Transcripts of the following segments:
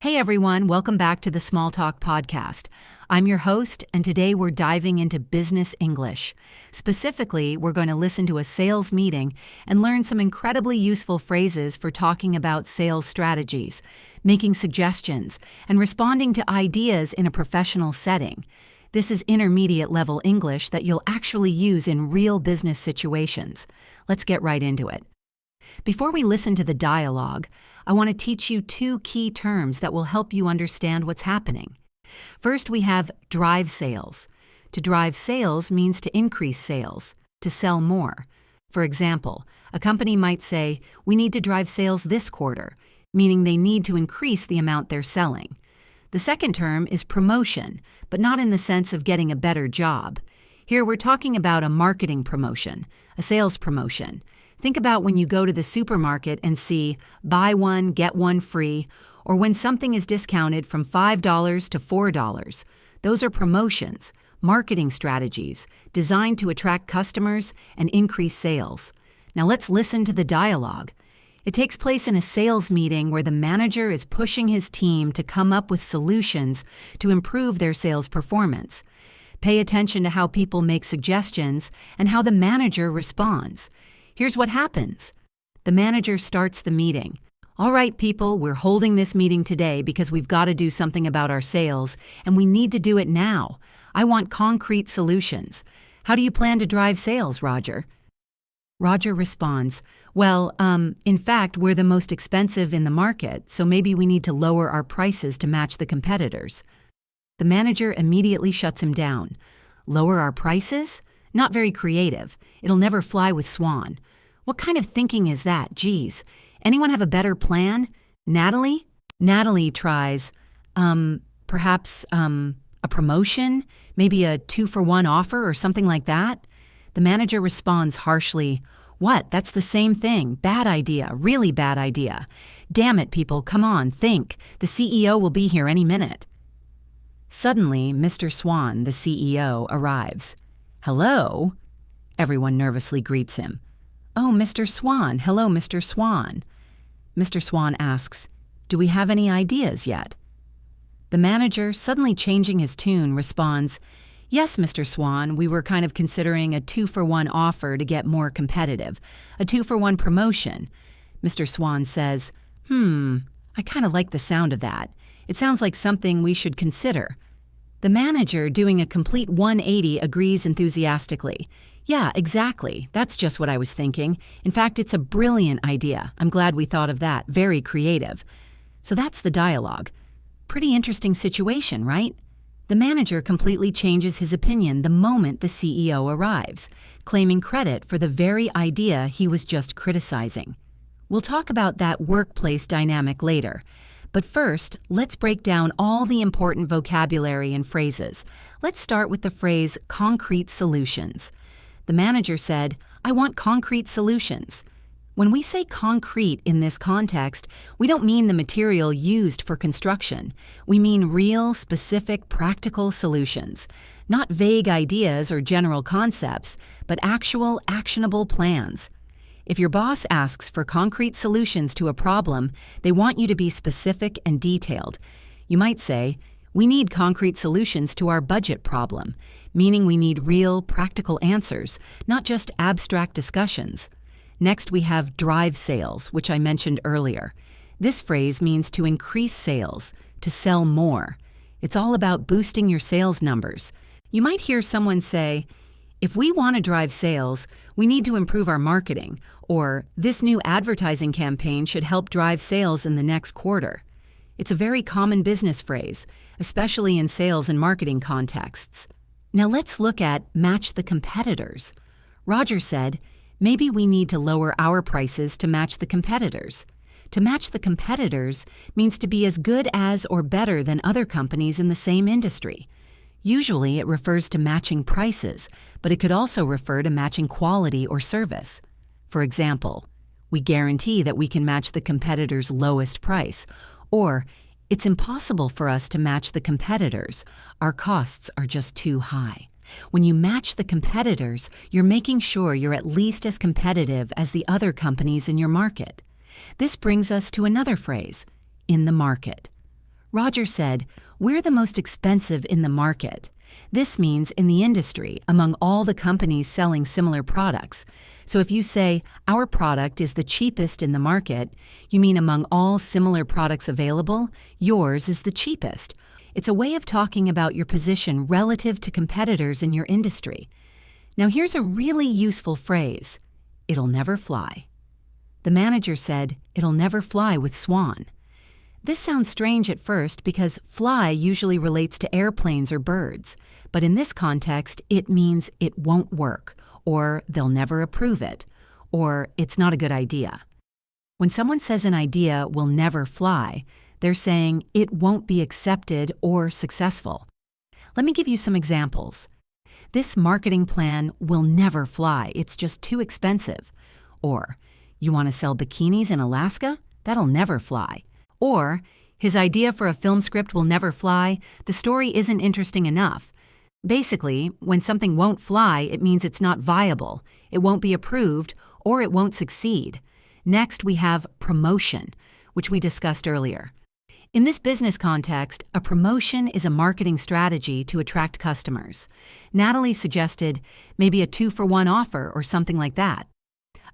Hey everyone, welcome back to the Small Talk Podcast. I'm your host, and today we're diving into business English. Specifically, we're going to listen to a sales meeting and learn some incredibly useful phrases for talking about sales strategies, making suggestions, and responding to ideas in a professional setting. This is intermediate level English that you'll actually use in real business situations. Let's get right into it. Before we listen to the dialogue, I want to teach you two key terms that will help you understand what's happening. First, we have drive sales. To drive sales means to increase sales, to sell more. For example, a company might say, "We need to drive sales this quarter," meaning they need to increase the amount they're selling. The second term is promotion, but not in the sense of getting a better job. Here we're talking about a marketing promotion, a sales promotion. Think about when you go to the supermarket and see buy one, get one free, or when something is discounted from $5 to $4. Those are promotions, marketing strategies designed to attract customers and increase sales. Now let's listen to the dialogue. It takes place in a sales meeting where the manager is pushing his team to come up with solutions to improve their sales performance. Pay attention to how people make suggestions and how the manager responds. Here's what happens. The manager starts the meeting. "All right, people, we're holding this meeting today because we've got to do something about our sales, and we need to do it now. I want concrete solutions. How do you plan to drive sales, Roger?" Roger responds, "Well, in fact, we're the most expensive in the market, so maybe we need to lower our prices to match the competitors." The manager immediately shuts him down. "Lower our prices? Not very creative. It'll never fly with Swan. What kind of thinking is that? Geez. Anyone have a better plan? Natalie?" Natalie tries, perhaps a promotion? Maybe a 2-for-1 offer or something like that? The manager responds harshly, "What? That's the same thing. Bad idea. Really bad idea. Damn it, people. Come on, think. The CEO will be here any minute." Suddenly, Mr. Swan, the CEO, arrives. "Hello?" Everyone nervously greets him. "Oh, Mr. Swan. Hello, Mr. Swan." Mr. Swan asks, "Do we have any ideas yet?" The manager, suddenly changing his tune, responds, "Yes, Mr. Swan, we were kind of considering a 2-for-1 offer to get more competitive, a 2-for-1 promotion." Mr. Swan says, I kind of like the sound of that. It sounds like something we should consider." The manager, doing a complete 180, agrees enthusiastically. "Yeah, exactly. That's just what I was thinking. In fact, it's a brilliant idea. I'm glad we thought of that. Very creative." So that's the dialogue. Pretty interesting situation, right? The manager completely changes his opinion the moment the CEO arrives, claiming credit for the very idea he was just criticizing. We'll talk about that workplace dynamic later. But first, let's break down all the important vocabulary and phrases. Let's start with the phrase concrete solutions. The manager said, "I want concrete solutions." When we say concrete in this context, we don't mean the material used for construction. We mean real, specific, practical solutions. Not vague ideas or general concepts, but actual, actionable plans. If your boss asks for concrete solutions to a problem, they want you to be specific and detailed. You might say, "We need concrete solutions to our budget problem," meaning we need real, practical answers, not just abstract discussions. Next, we have drive sales, which I mentioned earlier. This phrase means to increase sales, to sell more. It's all about boosting your sales numbers. You might hear someone say, "If we want to drive sales, we need to improve our marketing," or "This new advertising campaign should help drive sales in the next quarter." It's a very common business phrase, especially in sales and marketing contexts. Now let's look at match the competitors. Roger said, "Maybe we need to lower our prices to match the competitors." To match the competitors means to be as good as or better than other companies in the same industry. Usually it refers to matching prices, but it could also refer to matching quality or service. For example, "We guarantee that we can match the competitor's lowest price," or "It's impossible for us to match the competitors. Our costs are just too high." When you match the competitors, you're making sure you're at least as competitive as the other companies in your market. This brings us to another phrase, in the market. Roger said, "We're the most expensive in the market." This means in the industry, among all the companies selling similar products. So if you say, "Our product is the cheapest in the market," you mean among all similar products available, yours is the cheapest. It's a way of talking about your position relative to competitors in your industry. Now here's a really useful phrase. It'll never fly. The manager said, "It'll never fly with Swan." This sounds strange at first because fly usually relates to airplanes or birds, but in this context, it means it won't work, or they'll never approve it, or it's not a good idea. When someone says an idea will never fly, they're saying it won't be accepted or successful. Let me give you some examples. This marketing plan will never fly. It's just too expensive. Or, you want to sell bikinis in Alaska? That'll never fly. Or, his idea for a film script will never fly. The story isn't interesting enough. Basically, when something won't fly, it means it's not viable, it won't be approved, or it won't succeed. Next, we have promotion, which we discussed earlier. In this business context, a promotion is a marketing strategy to attract customers. Natalie suggested maybe a 2-for-1 offer or something like that.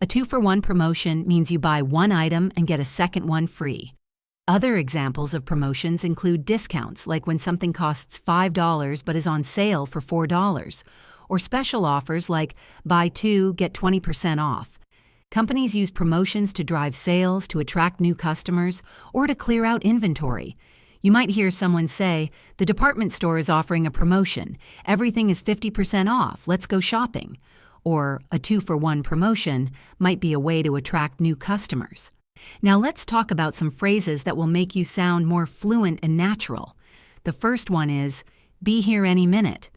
A 2-for-1 promotion means you buy one item and get a second one free. Other examples of promotions include discounts, like when something costs $5 but is on sale for $4, or special offers like buy 2, get 20% off. Companies use promotions to drive sales, to attract new customers, or to clear out inventory. You might hear someone say, "The department store is offering a promotion. Everything is 50% off. Let's go shopping." Or a 2-for-1 promotion might be a way to attract new customers. Now let's talk about some phrases that will make you sound more fluent and natural. The first one is, "Be here any minute."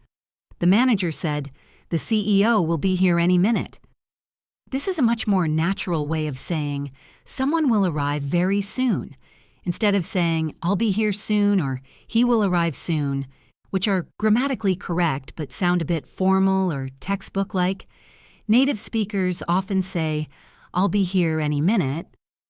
The manager said, "The CEO will be here any minute." This is a much more natural way of saying, "Someone will arrive very soon," instead of saying, "I'll be here soon" or "He will arrive soon," which are grammatically correct but sound a bit formal or textbook-like. Native speakers often say, "I'll be here any minute,"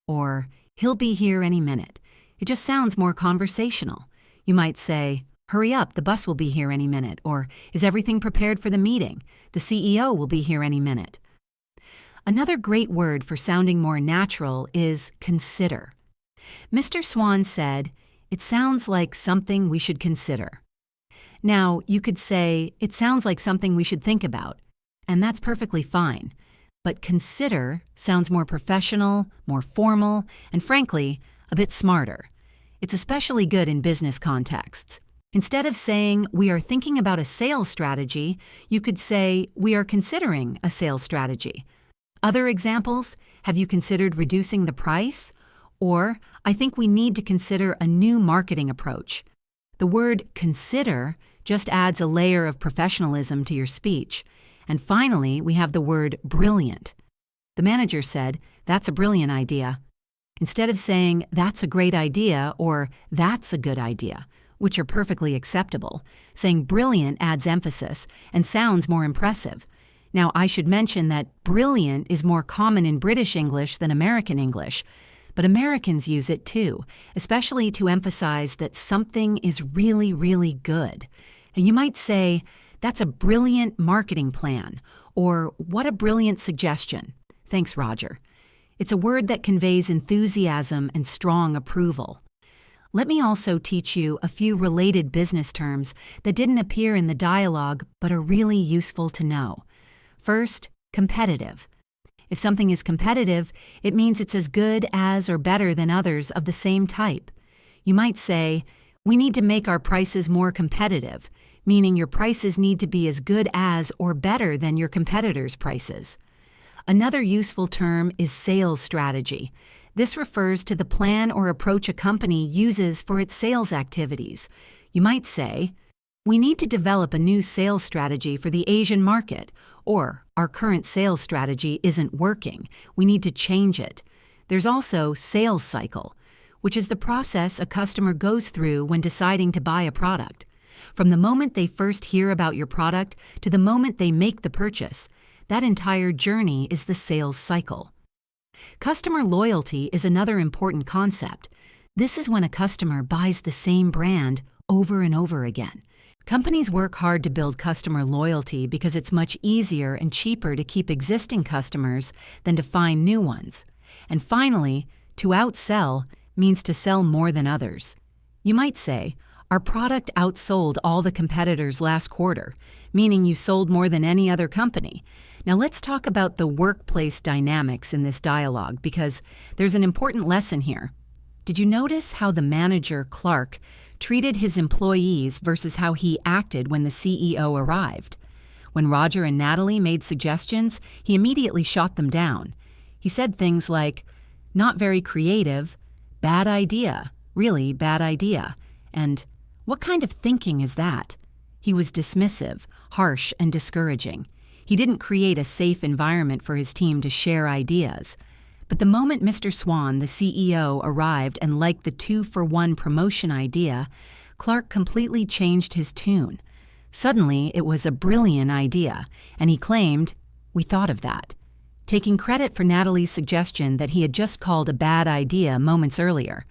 or "He'll be here any minute." It just sounds more conversational. You might say, "Hurry up, the bus will be here any minute," or "Is everything prepared for the meeting? The CEO will be here any minute." Another great word for sounding more natural is consider. Mr. Swan said, "It sounds like something we should consider." Now, you could say, "It sounds like something we should think about," and that's perfectly fine. But consider sounds more professional, more formal, and frankly, a bit smarter. It's especially good in business contexts. Instead of saying, "We are thinking about a sales strategy," you could say, "We are considering a sales strategy." Other examples, "Have you considered reducing the price?" Or, "I think we need to consider a new marketing approach." The word consider just adds a layer of professionalism to your speech. And finally, we have the word brilliant. The manager said, "That's a brilliant idea." Instead of saying, "That's a great idea," or "That's a good idea," which are perfectly acceptable, saying brilliant adds emphasis and sounds more impressive. Now, I should mention that brilliant is more common in British English than American English, but Americans use it too, especially to emphasize that something is really, really good. And you might say, "That's a brilliant marketing plan," or "What a brilliant suggestion. Thanks, Roger." It's a word that conveys enthusiasm and strong approval. Let me also teach you a few related business terms that didn't appear in the dialogue but are really useful to know. First, competitive. If something is competitive, it means it's as good as or better than others of the same type. You might say, "We need to make our prices more competitive," meaning your prices need to be as good as or better than your competitors' prices. Another useful term is sales strategy. This refers to the plan or approach a company uses for its sales activities. You might say, "We need to develop a new sales strategy for the Asian market," or "Our current sales strategy isn't working. We need to change it." There's also sales cycle, which is the process a customer goes through when deciding to buy a product. From the moment they first hear about your product to the moment they make the purchase, that entire journey is the sales cycle. Customer loyalty is another important concept. This is when a customer buys the same brand over and over again. Companies work hard to build customer loyalty because it's much easier and cheaper to keep existing customers than to find new ones. And finally, to outsell means to sell more than others. You might say, our product outsold all the competitors last quarter, meaning you sold more than any other company. Now let's talk about the workplace dynamics in this dialogue because there's an important lesson here. Did you notice how the manager, Clark, treated his employees versus how he acted when the CEO arrived? When Roger and Natalie made suggestions, he immediately shot them down. He said things like, "Not very creative," "Bad idea," "Really bad idea," and "What kind of thinking is that?" He was dismissive, harsh, and discouraging. He didn't create a safe environment for his team to share ideas. But the moment Mr. Swan, the CEO, arrived and liked the 2-for-1 promotion idea, Clark completely changed his tune. Suddenly, it was a brilliant idea, and he claimed, "We thought of that," taking credit for Natalie's suggestion that he had just called a bad idea moments earlier.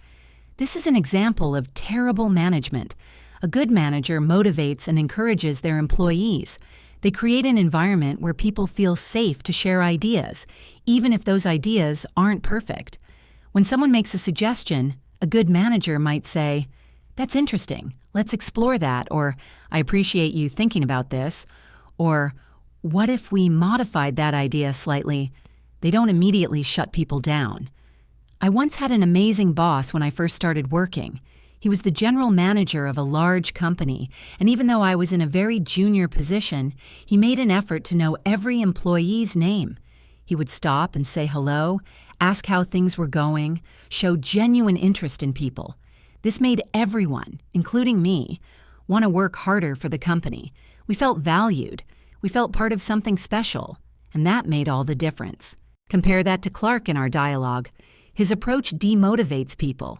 This is an example of terrible management. A good manager motivates and encourages their employees. They create an environment where people feel safe to share ideas, even if those ideas aren't perfect. When someone makes a suggestion, a good manager might say, "That's interesting, let's explore that," or "I appreciate you thinking about this," or "What if we modified that idea slightly?" They don't immediately shut people down. I once had an amazing boss when I first started working. He was the general manager of a large company, and even though I was in a very junior position, he made an effort to know every employee's name. He would stop and say hello, ask how things were going, show genuine interest in people. This made everyone, including me, want to work harder for the company. We felt valued. We felt part of something special, and that made all the difference. Compare that to Clark in our dialogue. His approach demotivates people.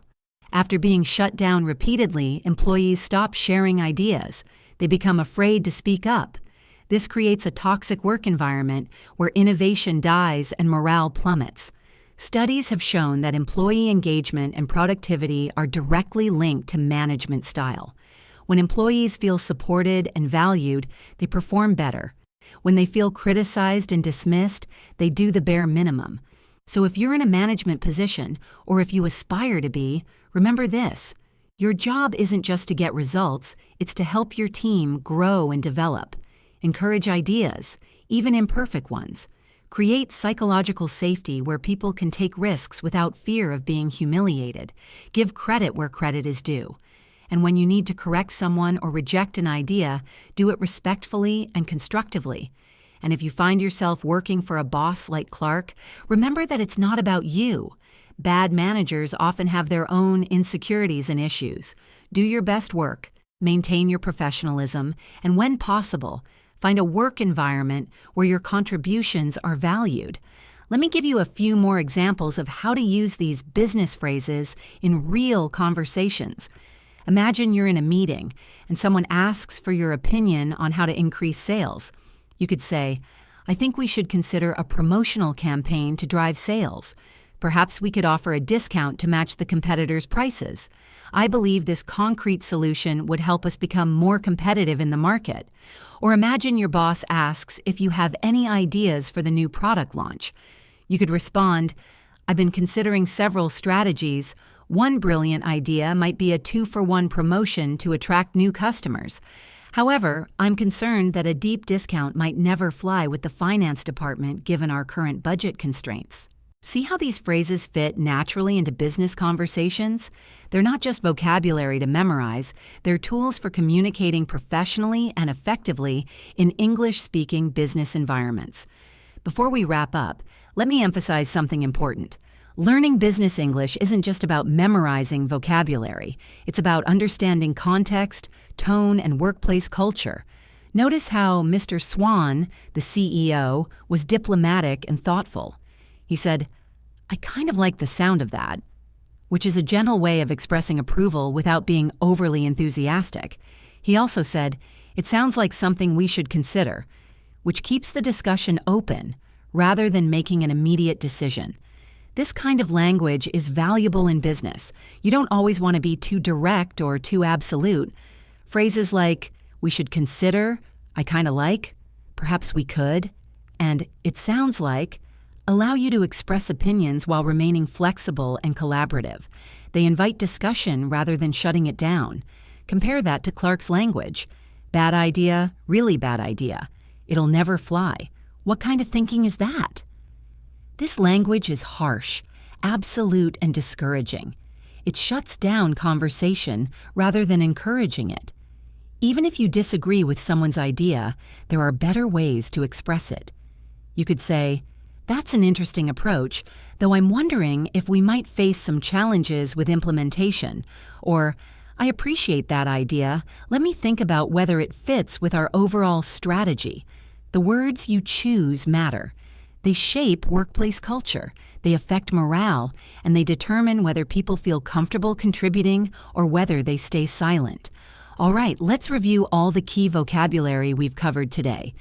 After being shut down repeatedly, employees stop sharing ideas. They become afraid to speak up. This creates a toxic work environment where innovation dies and morale plummets. Studies have shown that employee engagement and productivity are directly linked to management style. When employees feel supported and valued, they perform better. When they feel criticized and dismissed, they do the bare minimum. So if you're in a management position, or if you aspire to be, remember this: your job isn't just to get results, it's to help your team grow and develop. Encourage ideas, even imperfect ones. Create psychological safety where people can take risks without fear of being humiliated. Give credit where credit is due. And when you need to correct someone or reject an idea, do it respectfully and constructively. And if you find yourself working for a boss like Clark, remember that it's not about you. Bad managers often have their own insecurities and issues. Do your best work, maintain your professionalism, and when possible, find a work environment where your contributions are valued. Let me give you a few more examples of how to use these business phrases in real conversations. Imagine you're in a meeting and someone asks for your opinion on how to increase sales. You could say, "I think we should consider a promotional campaign to drive sales. Perhaps we could offer a discount to match the competitors' prices. I believe this concrete solution would help us become more competitive in the market." Or imagine your boss asks if you have any ideas for the new product launch. You could respond, "I've been considering several strategies. One brilliant idea might be a 2-for-1 promotion to attract new customers. However, I'm concerned that a deep discount might never fly with the finance department given our current budget constraints." See how these phrases fit naturally into business conversations? They're not just vocabulary to memorize, they're tools for communicating professionally and effectively in English-speaking business environments. Before we wrap up, let me emphasize something important. Learning business English isn't just about memorizing vocabulary. It's about understanding context, tone, and workplace culture. Notice how Mr. Swan, the CEO, was diplomatic and thoughtful. He said, "I kind of like the sound of that," which is a gentle way of expressing approval without being overly enthusiastic. He also said, "It sounds like something we should consider," which keeps the discussion open rather than making an immediate decision. This kind of language is valuable in business. You don't always want to be too direct or too absolute. Phrases like, we should consider, I kind of like, perhaps we could, and it sounds like, allow you to express opinions while remaining flexible and collaborative. They invite discussion rather than shutting it down. Compare that to Clark's language. Bad idea, really bad idea. It'll never fly. What kind of thinking is that? This language is harsh, absolute, and discouraging. It shuts down conversation rather than encouraging it. Even if you disagree with someone's idea, there are better ways to express it. You could say, "That's an interesting approach, though I'm wondering if we might face some challenges with implementation," or, "I appreciate that idea. Let me think about whether it fits with our overall strategy." The words you choose matter. They shape workplace culture, they affect morale, and they determine whether people feel comfortable contributing or whether they stay silent. All right, let's review all the key vocabulary we've covered today.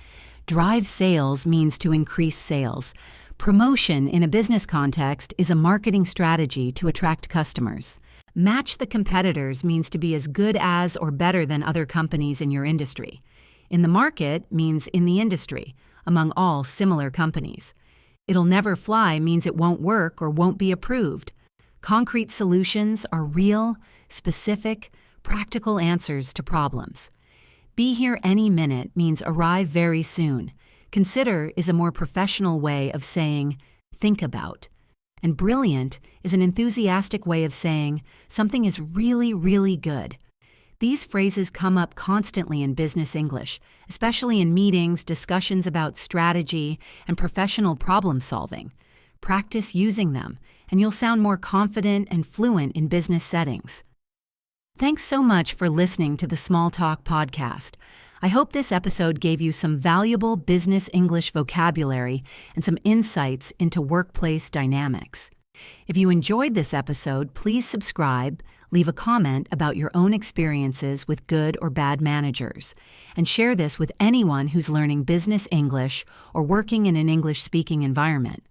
Drive sales means to increase sales. Promotion in a business context is a marketing strategy to attract customers. Match the competitors means to be as good as or better than other companies in your industry. In the market means in the industry, among all similar companies. It'll never fly means it won't work or won't be approved. Concrete solutions are real, specific, practical answers to problems. Be here any minute means arrive very soon. Consider is a more professional way of saying think about. And brilliant is an enthusiastic way of saying something is really, really good. These phrases come up constantly in business English, especially in meetings, discussions about strategy, and professional problem solving. Practice using them, and you'll sound more confident and fluent in business settings. Thanks so much for listening to the Small Talk podcast. I hope this episode gave you some valuable business English vocabulary and some insights into workplace dynamics. If you enjoyed this episode, please subscribe, leave a comment about your own experiences with good or bad managers, and share this with anyone who's learning business English or working in an English-speaking environment.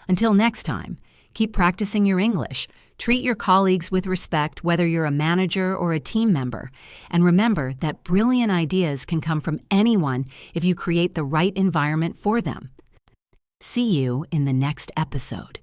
Until next time, keep practicing your English. Treat your colleagues with respect whether you're a manager or a team member. And remember that brilliant ideas can come from anyone if you create the right environment for them. See you in the next episode.